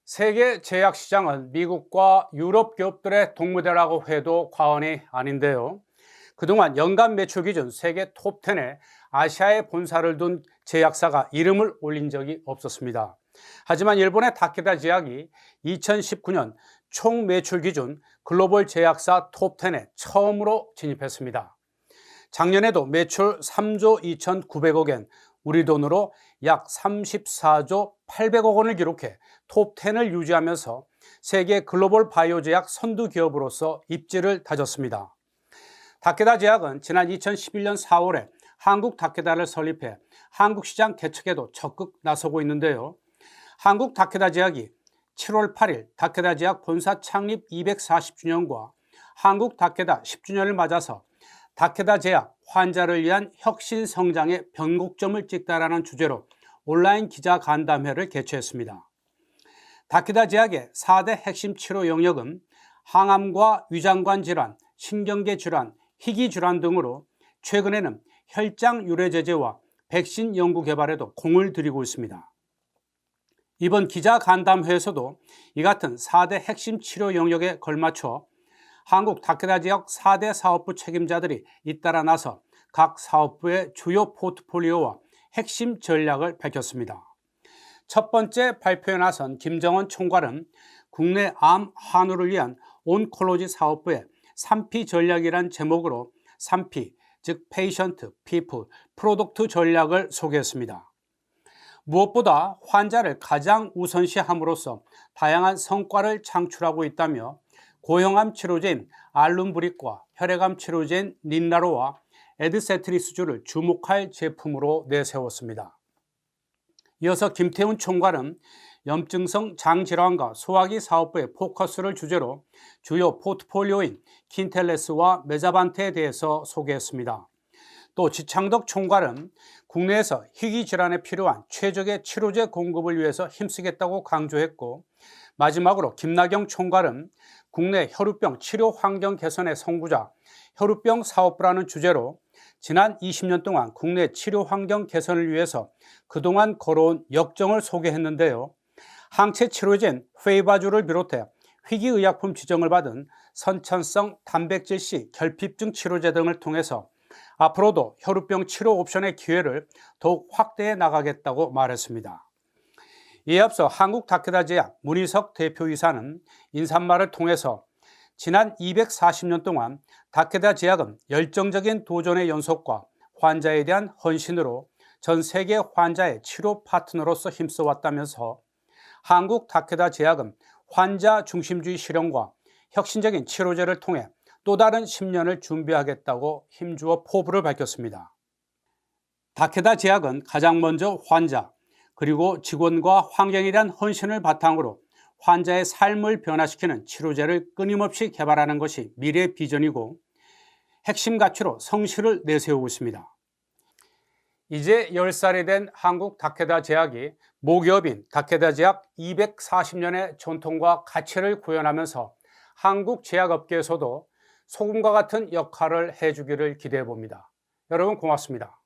세계 제약 시장은 미국과 유럽 기업들의 동무대라고 해도 과언이 아닌데요. 그동안 연간 매출 기준 세계 톱10에 아시아에 본사를 둔 제약사가 이름을 올린 적이 없었습니다. 하지만 일본의 타케다 제약이 2019년 총 매출 기준 글로벌 제약사 톱10에 처음으로 진입했습니다. 작년에도 매출 3조 2,900억 엔, 우리 돈으로 약 34조 800억 원을 기록해 톱10을 유지하면서 세계 글로벌 바이오 제약 선두 기업으로서 입지를 다졌습니다. 타케다 제약은 지난 2011년 4월에 한국 타케다를 설립해 한국 시장 개척에도 적극 나서고 있는데요. 한국 타케다 제약이 7월 8일 타케다 제약 본사 창립 240주년과 한국 타케다 10주년을 맞아서 타케다 제약 환자를 위한 혁신 성장의 변곡점을 찍다라는 주제로 온라인 기자 간담회를 개최했습니다. 타케다 제약의 4대 핵심 치료 영역은 항암과 위장관 질환, 신경계 질환, 희귀 질환 등으로 최근에는 혈장 유래 제제와 백신 연구 개발에도 공을 들이고 있습니다. 이번 기자 간담회에서도 이 같은 4대 핵심 치료 영역에 걸맞춰 한국 타케다 제약 4대 사업부 책임자들이 잇따라 나서 각 사업부의 주요 포트폴리오와 핵심 전략을 밝혔습니다. 첫 번째 발표에 나선 김정원 총괄은 국내 암 환우를 위한 온콜로지 사업부의 3P 전략이란 제목으로 3P, 즉 페이션트, 피플, 프로덕트 전략을 소개했습니다. 무엇보다 환자를 가장 우선시함으로써 다양한 성과를 창출하고 있다며 고형암 치료제인 알룸브릭과 혈액암 치료제인 닌나로와 에드세트리스주를 주목할 제품으로 내세웠습니다. 이어서 김태훈 총괄은 염증성 장질환과 소화기 사업부의 포커스를 주제로 주요 포트폴리오인 킨텔레스와 메자반테에 대해서 소개했습니다. 또 지창덕 총괄은 국내에서 희귀 질환에 필요한 최적의 치료제 공급을 위해서 힘쓰겠다고 강조했고, 마지막으로 김나경 총괄은 국내 혈우병 치료 환경 개선의 선구자 혈우병 사업부라는 주제로 지난 20년 동안 국내 치료 환경 개선을 위해서 그동안 걸어온 역정을 소개했는데요. 항체 치료제인 페이바주를 비롯해 희귀의약품 지정을 받은 선천성 단백질C 결핍증 치료제 등을 통해서 앞으로도 혈우병 치료 옵션의 기회를 더욱 확대해 나가겠다고 말했습니다. 이에 앞서 한국 타케다 제약 문희석 대표이사는 인사말을 통해서 지난 240년 동안 타케다 제약은 열정적인 도전의 연속과 환자에 대한 헌신으로 전 세계 환자의 치료 파트너로서 힘써왔다면서 한국 타케다 제약은 환자 중심주의 실현과 혁신적인 치료제를 통해 또 다른 10년을 준비하겠다고 힘주어 포부를 밝혔습니다. 타케다 제약은 가장 먼저 환자, 그리고 직원과 환경에 대한 헌신을 바탕으로 환자의 삶을 변화시키는 치료제를 끊임없이 개발하는 것이 미래 비전이고 핵심 가치로 성실을 내세우고 있습니다. 이제 10살이 된 한국 타케다 제약이 모기업인 타케다 제약 240년의 전통과 가치를 구현하면서 한국 제약업계에서도 소금과 같은 역할을 해주기를 기대해 봅니다. 여러분 고맙습니다.